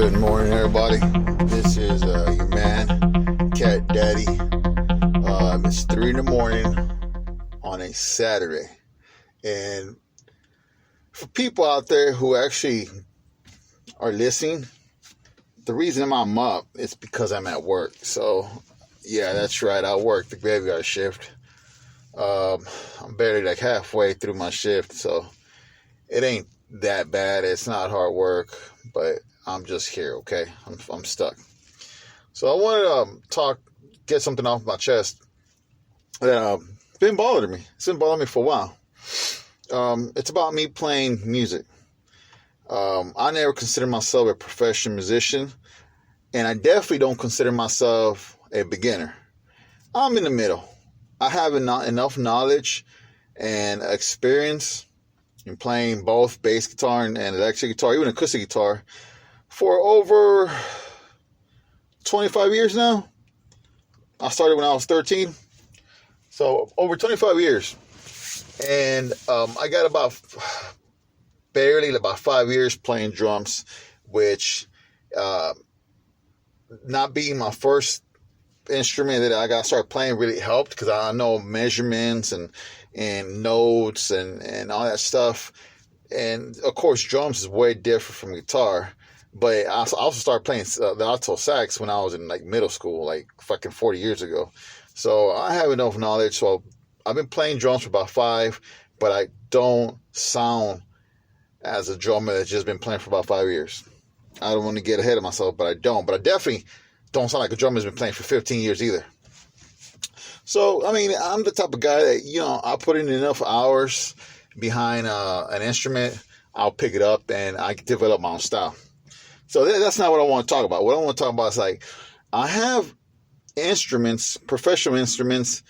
Good morning, everybody. This is your man, Cat Daddy. It's 3 in the morning on a Saturday. And for people out there who actually are listening, the reason I'm up is because I'm at work. So, yeah, that's right. I work the graveyard shift. I'm barely like halfway through my shift, so it ain't that bad. It's not hard work, but I'm just here, okay? I'm stuck. So I wanted to get something off my chest that been bothering me. It's been bothering me for a while. It's about me playing music. I never consider myself a professional musician, and I definitely don't consider myself a beginner. I'm in the middle. I have enough knowledge and experience in playing both bass guitar and electric guitar, even acoustic guitar, for over 25 years now. I started when I was 13. So over 25 years. And I got about 5 years playing drums, which not being my first instrument that I got started playing really helped, because I know measurements and notes and all that stuff. And of course, drums is way different from guitar. But I also started playing the alto sax when I was in like middle school, like fucking 40 years ago. So I have enough knowledge. So I've been playing drums for about 5, but I don't sound as a drummer that's just been playing for about 5 years. I don't want to get ahead of myself, but I don't. But I definitely don't sound like a drummer that's been playing for 15 years either. So, I mean, I'm the type of guy that, I put in enough hours behind an instrument, I'll pick it up and I can develop my own style. So that's not what I want to talk about. What I want to talk about is like, I have instruments, professional instruments,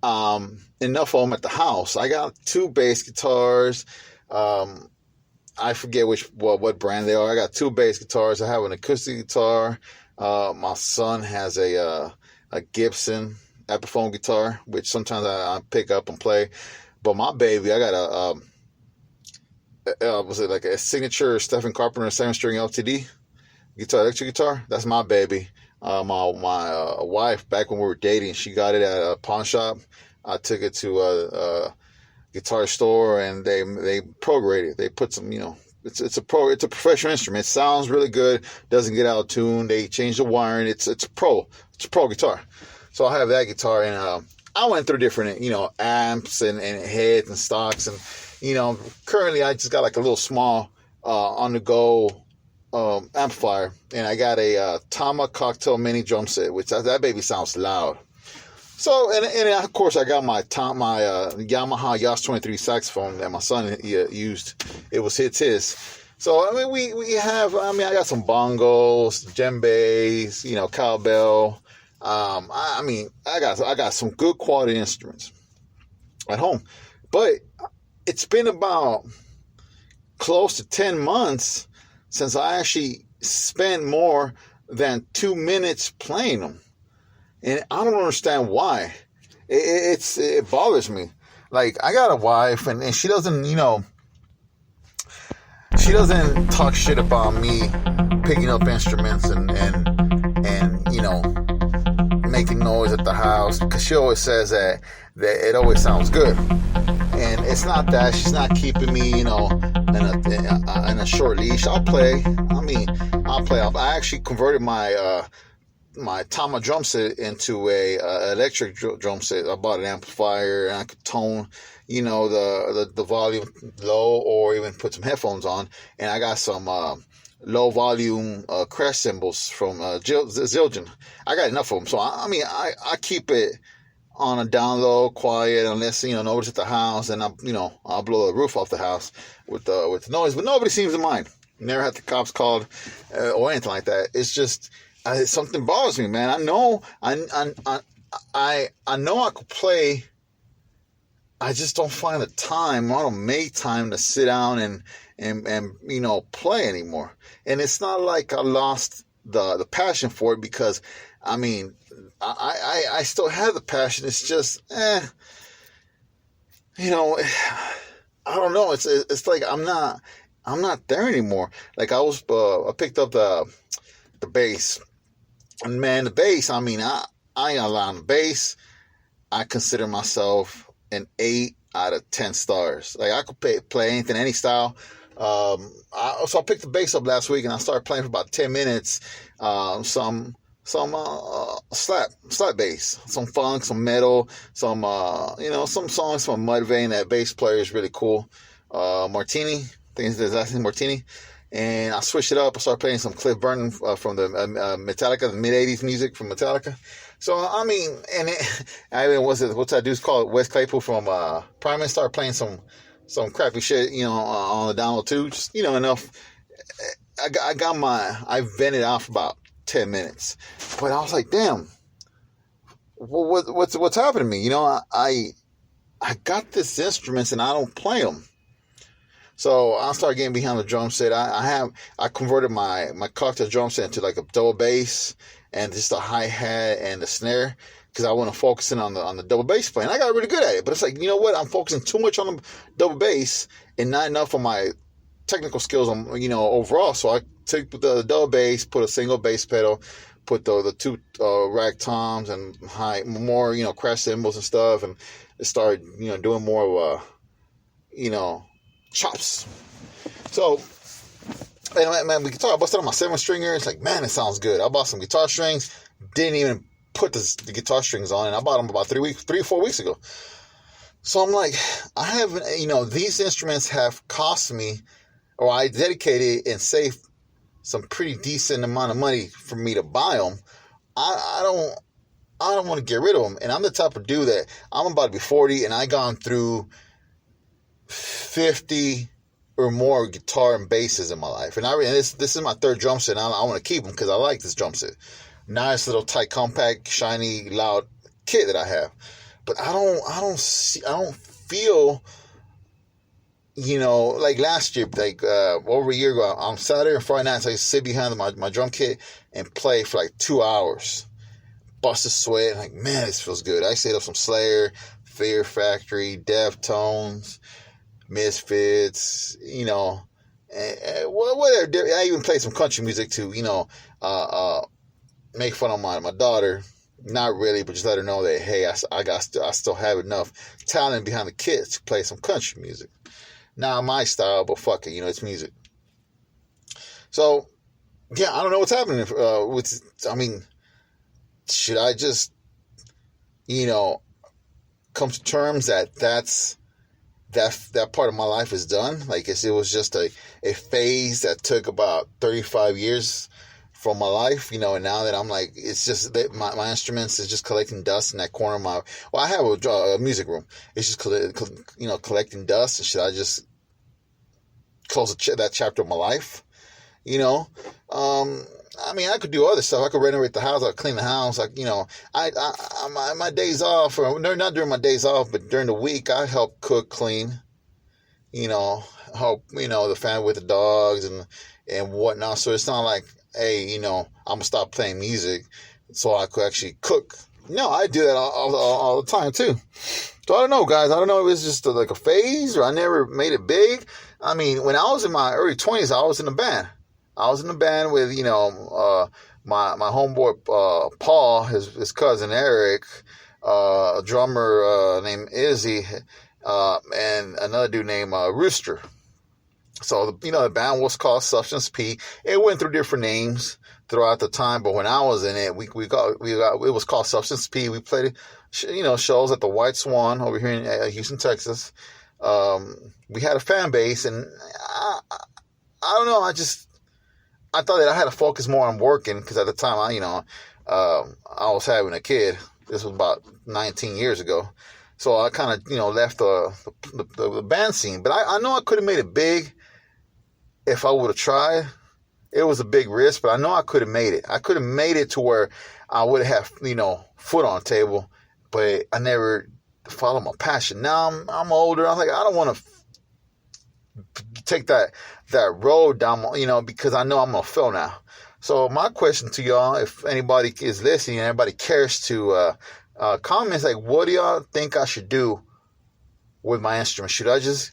enough of them at the house. I got 2 bass guitars. I forget what brand they are. I got 2 bass guitars. I have an acoustic guitar. My son has a Gibson Epiphone guitar, which sometimes I pick up and play. But my baby, I got was it like a signature Stephen Carpenter 7-string LTD guitar, electric guitar? That's my baby. My wife, back when we were dating, she got it at a pawn shop. I took it to a guitar store and they pro-graded it. They put some, it's a professional instrument. It sounds really good. Doesn't get out of tune. They change the wiring. It's a pro guitar. So I have that guitar, and I went through different, amps and heads and stocks, and currently I just got like a little small on-the-go amplifier, and I got a Tama Cocktail Mini drum set, which that baby sounds loud. So, and of course I got my Yamaha Yas 23 saxophone that my son used. It was his. So, I mean, we have, I got some bongos, djembes, cowbell. I got some good quality instruments at home, but it's been about close to 10 months since I actually spent more than 2 minutes playing them. And I don't understand why. It bothers me. Like, I got a wife and she doesn't, she doesn't talk shit about me picking up instruments and making noise at the house, because she always says that it always sounds good. And it's not that she's not keeping me, in a short leash. I'll play. I actually converted my Tama drum set into a electric drum set. I bought an amplifier and I could tone, the volume low, or even put some headphones on. And I got some low volume crash cymbals from Zildjian. I got enough of them. So I keep it on a down low, quiet, unless nobody's at the house, and I'll blow the roof off the house with the noise. But nobody seems to mind. Never had the cops called or anything like that. It's just something bothers me, man. I know I could play. I just don't find the time. I don't make time to sit down and play anymore. And it's not like I lost the passion for it, because I still have the passion. It's just I don't know. It's like I'm not I'm not there anymore. Like I picked up the bass, and man, the bass. I mean, I ain't allowed the bass. I consider myself an 8 out of 10 stars. Like I could play anything, any style. So I picked the bass up last week, and I started playing for about 10 minutes. Some slap bass, some funk, some metal, some some songs from Mudvayne. That bass player is really cool. Martini, I think it's actually Martini. And I switched it up. I started playing some Cliff Burton from the Metallica, the mid '80s music from Metallica. So I mean, what's that dude's called? Wes Claypool from Primus. Started playing some crappy shit, on the download too. Just enough. I vented out for about 10 minutes, but I was like, damn, what's happening to me? I got these instruments and I don't play them. So I started getting behind the drum set. I converted my cocktail drum set into like a double bass and just a hi-hat and a snare, because I want to focus in on the double bass playing. I got really good at it, but it's like, you know what? I'm focusing too much on the double bass and not enough on my technical skills on, overall. So I took the double bass, put a single bass pedal, put the two rack toms and more, crash cymbals and stuff, and started, doing more of chops. So, man, we guitar. I busted on my 7-stringer. It's like, man, it sounds good. I bought some guitar strings. Didn't even put the guitar strings on, and I bought them about 3 or 4 weeks ago. So I'm like, I haven't, these instruments have cost me, or I dedicated and saved some pretty decent amount of money for me to buy them. I don't want to get rid of them, and I'm the type of dude that I'm about to be 40, and I gone through 50 or more guitar and basses in my life, and this is my third drum set. And I want to keep them because I like this drum set. Nice little tight, compact, shiny, loud kit that I have, but I don't feel, like last year, like over a year ago, on Saturday and Friday nights, I used to sit behind my drum kit and play for like 2 hours, bust a sweat, like, man, this feels good. I stayed up some Slayer, Fear Factory, Deftones, Misfits, whatever. I even played some country music to, make fun of my daughter. Not really, but just let her know that, hey, I still have enough talent behind the kids to play some country music. Not my style, but fuck it, it's music. So, yeah, I don't know what's happening should I just, come to terms that part of my life is done? Like, it was just a phase that took about 35 years from my life, and now that I'm like, it's just that my instruments is just collecting dust in that corner of I have a music room. It's just, collecting dust, and should I just close that chapter of my life? I could do other stuff. I could renovate the house. I could clean the house. My days off, or not during my days off, but during the week, I help cook, clean, help, the family with the dogs and whatnot. So it's not like, hey, I'm going to stop playing music so I could actually cook. No, I do that all the time too. So I don't know, guys. I don't know if it's just like a phase or I never made it big. I mean, when I was in my early 20s, I was in a band. I was in a band with, my homeboy, Paul, his cousin, Eric, a drummer named Izzy, and another dude named Rooster. So, the band was called Substance P. It went through different names throughout the time, but when I was in it, it was called Substance P. We played, shows at the White Swan over here in Houston, Texas. We had a fan base, and I don't know, I thought that I had to focus more on working, because at the time, I was having a kid. This was about 19 years ago. So I kind of, left the band scene. But I know I could have made it big if I would have tried. It was a big risk, but I know I could have made it. I could have made it to where I would have, foot on the table, but I never followed my passion. Now I'm older. I'm like, I don't want to take that road down, because I know I'm going to fail now. So my question to y'all, if anybody is listening, anybody cares to comments, like, what do y'all think I should do with my instrument? Should I just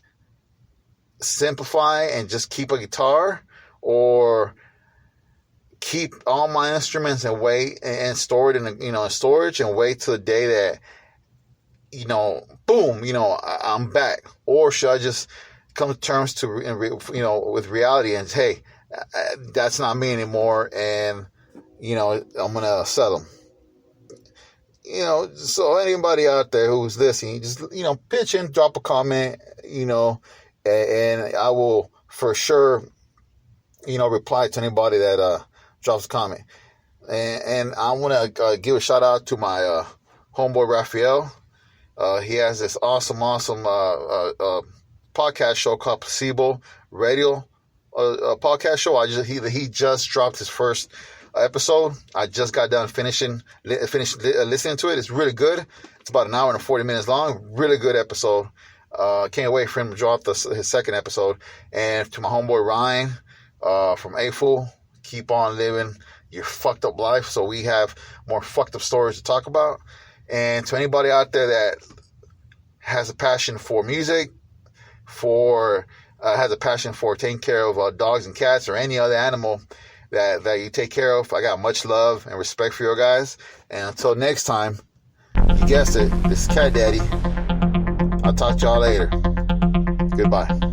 simplify and just keep a guitar, or keep all my instruments and wait and store it in in storage and wait till the day that boom, I'm back? Or should I just come to terms with reality and hey, that's not me anymore, and I'm gonna sell them. So anybody out there who's listening, just pitch in, drop a comment, and I will for sure reply to anybody that drops a comment. And I want to give a shout out to my homeboy Raphael. He has this awesome podcast show called Placebo Radio podcast show. He just dropped his first episode. I just got done finished listening to it. It's really good. It's about an hour and 40 minutes long. Really good episode. Can't wait for him to drop his second episode. And to my homeboy Ryan from A-Fool, keep on living your fucked up life so we have more fucked up stories to talk about. And to anybody out there that has a passion for music, has a passion for taking care of dogs and cats or any other animal that you take care of, I got much love and respect for you guys. And until next time, you guessed it, this is Cat Daddy. I'll talk to y'all later. Goodbye.